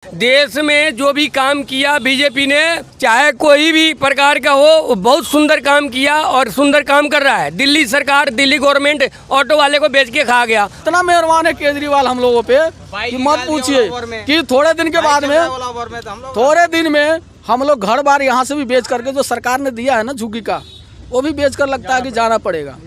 देश में जो भी काम किया बीजेपी ने, चाहे कोई भी प्रकार का हो, बहुत सुंदर काम किया और सुंदर काम कर रहा है। दिल्ली सरकार, दिल्ली गवर्नमेंट ऑटो वाले को बेच के खा गया। इतना मेहरबान है केजरीवाल हम लोगों पे कि मत पूछिए कि थोड़े दिन के बाद में, थोड़े दिन में हम लोग घर बार यहाँ से भी बेच करके जो सरकार ने दिया है ना झुग्गी का, वो भी बेच कर लगता है कि जाना पड़ेगा।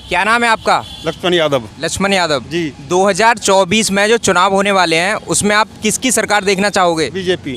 क्या नाम है आपका? लक्ष्मण यादव। लक्ष्मण यादव जी। 2024 में जो चुनाव होने वाले हैं उसमें आप किसकी सरकार देखना चाहोगे? बीजेपी।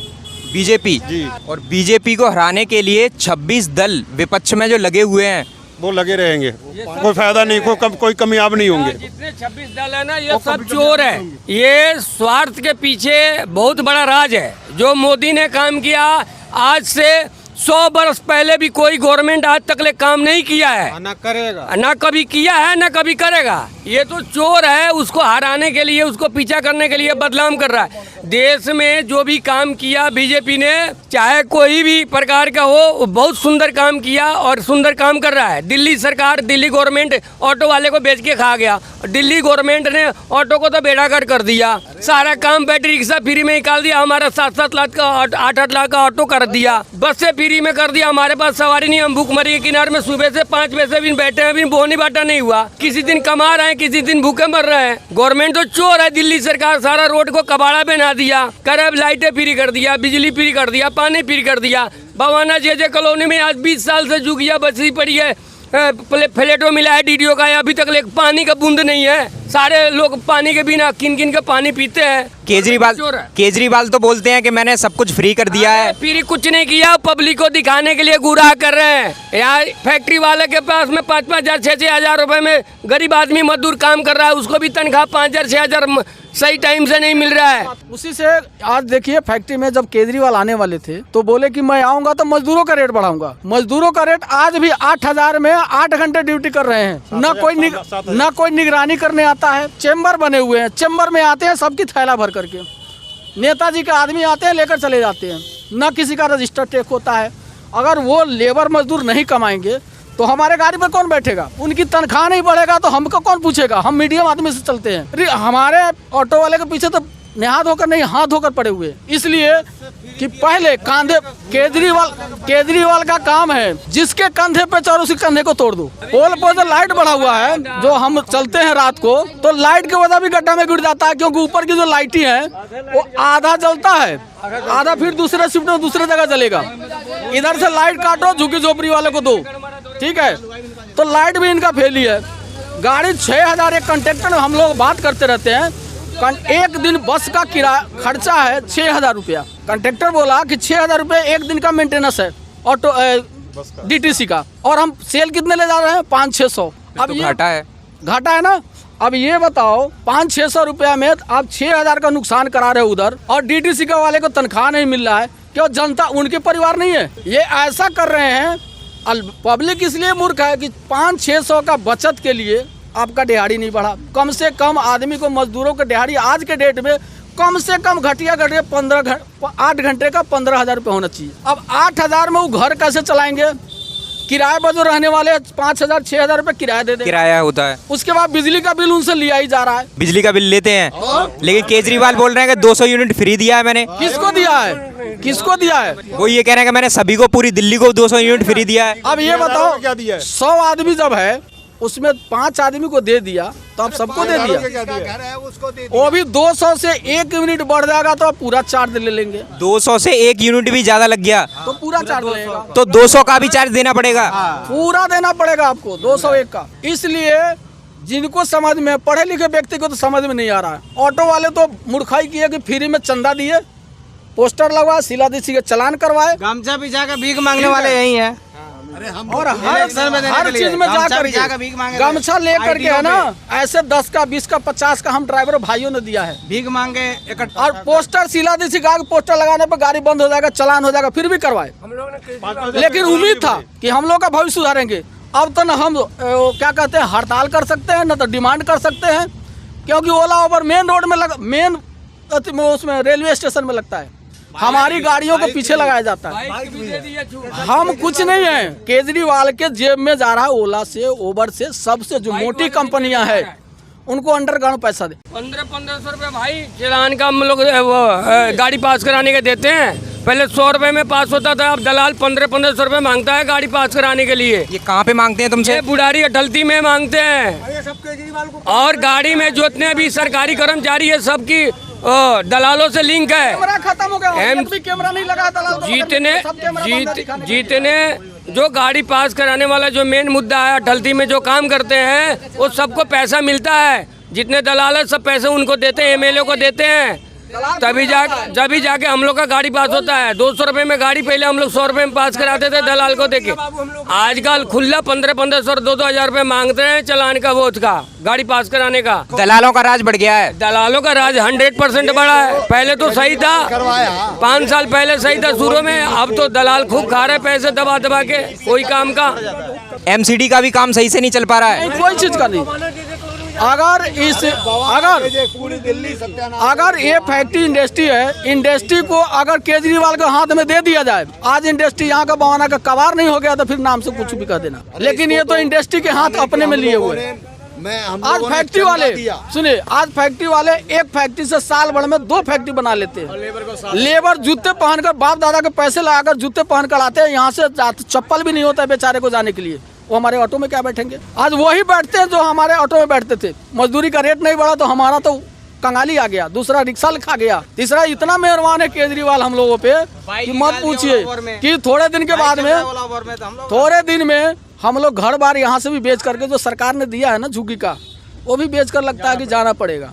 बीजेपी जी। और बीजेपी को हराने के लिए 26 दल विपक्ष में जो लगे हुए हैं वो लगे रहेंगे, कोई फायदा नहीं, कोई कामयाब नहीं होंगे। जितने 26 दल है ना, ये सब चोर है। ये स्वार्थ के पीछे बहुत बड़ा राज है। जो मोदी ने काम किया, आज से 100 वर्ष पहले भी कोई गवर्नमेंट आज तक ले काम नहीं किया है, ना करेगा, ना कभी किया है, ना कभी करेगा। ये तो चोर है। उसको हराने के लिए, उसको पीछा करने के लिए बदनाम कर रहा है। देश में जो भी काम किया बीजेपी ने, चाहे कोई भी प्रकार का हो, बहुत सुंदर काम किया और सुंदर काम कर रहा है। दिल्ली सरकार, दिल्ली गवर्नमेंट ऑटो वाले को बेच के खा गया। दिल्ली गवर्नमेंट ने ऑटो को तो बेड़ागर्क कर दिया। सारा काम बैटरी रिक्शा फ्री में निकाल दिया। हमारा 7-7 लाख का, 8-8 लाख का ऑटो कर दिया। बस से फ्री में कर दिया। हमारे पास सवारी नहीं, हम भूखमरी के किनारे में सुबह से 5 पैसे भी बैठे हैं, अभी बोनी बाटा नहीं हुआ। किसी दिन कमा रहे हैं, किसी दिन भूखे मर रहे हैं। गवर्नमेंट तो चोर है। दिल्ली सरकार सारा रोड को कबाड़ा बना दिया, करब लाइटें फ्री कर दिया, बिजली फ्री कर दिया, पानी फ्री कर दिया। भवाना जे कॉलोनी में आज 20 साल से जुगिया बची पड़ी है। फ्लैटों मिला है डीडीओ का, अभी तक पानी का बूंद नहीं है। सारे लोग पानी के बिना किन किन का पानी पीते हैं। केजरीवाल तो बोलते हैं कि मैंने सब कुछ फ्री कर दिया है। फ्री कुछ नहीं किया, पब्लिक को दिखाने के लिए गुराह कर रहे हैं। यहाँ फैक्ट्री वाले के पास में 5-5 हजार 6-6 हजार रुपए में गरीब आदमी मजदूर काम कर रहा है, उसको भी तनख्वाह 5,000 6,000 सही टाइम से नहीं मिल रहा है। उसी से आज देखिए, फैक्ट्री में जब केजरीवाल आने वाले थे तो बोले कि मैं आऊंगा तो मजदूरों का रेट बढ़ाऊंगा। मजदूरों का रेट आज भी 8,000 में 8 घंटे ड्यूटी कर रहे हैं। न कोई निगरानी करने आता है। चेम्बर बने हुए हैं, चेम्बर में आते हैं सबकी थैला भर करके। नेताजी के आदमी आते हैं, लेकर चले जाते हैं। न किसी का रजिस्टर चेक होता है। अगर वो लेबर मजदूर नहीं कमाएंगे तो हमारे गाड़ी पर कौन बैठेगा? उनकी तनख्वाह नहीं बढ़ेगा तो हमको कौन पूछेगा? हम मीडियम आदमी से चलते हैं। हमारे ऑटो वाले के पीछे तो नेहा धोकर नहीं, हाथ धोकर पड़े हुए। इसलिए कि पहले कांधे केजरीवाल का काम है, जिसके कंधे पे चढ़ो उसी कंधे को तोड़ दो। पोल पर जो लाइट बढ़ा हुआ है, जो हम चलते हैं रात को, तो लाइट के वजह भी गड्ढा में गिर जाता है, क्योंकि ऊपर की जो लाइटें हैं वो आधा जलता है, आधा फिर दूसरे शिफ्ट में दूसरे जगह जलेगा। इधर से लाइट काटो, झुग्गी झोपड़ी वाले को दो, ठीक है? तो लाइट भी इनका फेल ही है। गाड़ी 6,000 एक कंडक्टर, हम लोग बात करते रहते हैं, एक दिन बस का किराया खर्चा है 6,000 रुपया। कंडक्टर बोला कि 6,000 रुपये एक दिन का मेंटेनेंस है ऑटो डीटीसी का, और हम सेल कितने ले जा रहे हैं? 500-600। अब ये घाटा है ना। अब ये बताओ, 500-600 रुपया में आप 6,000 का नुकसान करा रहे हो उधर, और डीटीसी का वाले को तनख्वाह नहीं मिल रहा है। क्यों? जनता उनके परिवार नहीं है। ये ऐसा कर रहे हैं। पब्लिक इसलिए मूर्ख है कि 500-600 का बचत के लिए आपका दिहाड़ी नहीं बढ़ा। कम से कम आदमी को, मजदूरों का दिहाड़ी आज के डेट में कम से कम घटिया 8 घंटे का 15,000 रुपये होना चाहिए। अब 8,000 में वो घर कैसे चलाएंगे? किराए पर जो रहने वाले 5,000-6,000 रुपये किराया दे दें, किराया होता है। उसके बाद बिजली का बिल उनसे लिया ही जा रहा है। बिजली का बिल लेते हैं, लेकिन केजरीवाल बोल रहे हैं कि 200 यूनिट फ्री दिया है मैंने। किसको दिया है? किसको दिया है? वो ये कह रहे हैं कि मैंने सभी को, पूरी दिल्ली को 200 यूनिट फ्री दिया है। अब ये बताओ, 100 आदमी जब है, उसमें 5 आदमी को दे दिया तो आप सबको दे दिया। वो भी 200 से 1 यूनिट बढ़ जाएगा तो आप पूरा चार्ज ले लेंगे। 200 से 1 यूनिट भी ज्यादा लग गया तो पूरा चार्ज लेगा, तो 200 का भी चार्ज देना पड़ेगा। पूरा देना पड़ेगा आपको 201 का। इसलिए जिनको समझ में, पढ़े लिखे व्यक्ति को तो समझ में नहीं आ रहा है। ऑटो वाले तो मूर्खाई किए कि फ्री में चंदा दिए, पोस्टर लगवाए, सिलादीसी के चलान करवाए, गमछा बिछा के भीख मांगने वाले यही है। और हर चीज में जाकर गमछा ले करके, है ना, ऐसे 10 का 20 का 50 का हम ड्राइवर भाइयों ने दिया है, भीख मांगे। और पोस्टर सिलादीसी का पोस्टर लगाने पर गाड़ी बंद हो जाएगा, चलान हो जाएगा, फिर भी करवाए। लेकिन उम्मीद था कि हम लोग का भविष्य सुधारेंगे। अब तो न हम क्या कहते हैं, हड़ताल कर सकते हैं, न तो डिमांड कर सकते हैं, क्योंकि ओला ओवर मेन रोड में मेन उसमें रेलवे स्टेशन में लगता है। हमारी गाड़ियों को पीछे लगाया जाता है। हम कुछ नहीं है। केजरीवाल के जेब में जा रहा है ओला से, उबर से, सबसे जो मोटी कंपनियां हैं उनको अंडरग्राउंड पैसा दे। 1500 रुपये भाई चलान का हम लोग गाड़ी पास कराने के देते हैं। पहले 100 रुपये में पास होता था, अब दलाल 1500 रुपये मांगता है गाड़ी पास कराने के लिए। ये कहाँ पे मांगते हैं तुमसे? ये बुढ़ारी अटलती में मांगते हैं। और गाड़ी में जितने भी सरकारी कर्मचारी है सबकी दलालों से लिंक है। कैमरा खत्म हो गया, एक भी कैमरा नहीं लगा दलाल। जीतने जो गाड़ी पास कराने वाला जो मेन मुद्दा है, अटलती में जो काम करते हैं वो सबको पैसा मिलता है। जितने दलाल है सब पैसे उनको देते हैं, एमएलए को देते हैं, तभी जाके हम लोग का गाड़ी पास होता है। 200 रुपये में गाड़ी पहले हम लोग 100 रुपये में पास कराते थे दलाल को देके। आजकल खुला 1500 2-2 हजार रुपये मांगते हैं चलान का, वो का गाड़ी पास कराने का। दलालों का राज बढ़ गया है। दलालों का राज 100% बढ़ा है। पहले तो सही था, 5 साल पहले सही था शुरू में, अब तो दलाल खूब खा रहे पैसे दबा दबा के कोई काम का। एमसीडी का भी काम सही से नहीं चल पा रहा है। कोई चीज का नहीं। अगर ये फैक्ट्री इंडस्ट्री है, इंडस्ट्री को अगर केजरीवाल के हाथ में दे दिया जाए, आज इंडस्ट्री यहाँ का बवाना का कबार नहीं हो गया तो फिर नाम से कुछ भी कह देना। लेकिन ये तो इंडस्ट्री के हाथ अपने में लिए हुए हैं। आज फैक्ट्री वाले सुनिए, आज फैक्ट्री वाले एक फैक्ट्री से साल भर में 2 फैक्ट्री बना लेते हैं। लेबर जूते पहनकर बाप दादा के पैसे लगाकर जूते पहनकर आते हैं, यहाँ से चप्पल भी नहीं होता है बेचारे को जाने के लिए। वो हमारे ऑटो में क्या बैठेंगे? आज वही बैठते हैं जो हमारे ऑटो में बैठते थे। मजदूरी का रेट नहीं बढ़ा तो हमारा तो कंगाली आ गया, दूसरा रिक्शा लिखा गया, तीसरा इतना मेहरबान है केजरीवाल हम लोगों पे कि मत पूछिए कि थोड़े दिन में हम लोग घर बार यहाँ से भी बेच करके जो सरकार ने दिया है ना झुग्गी का, वो भी बेच कर लगता है कि जाना पड़ेगा।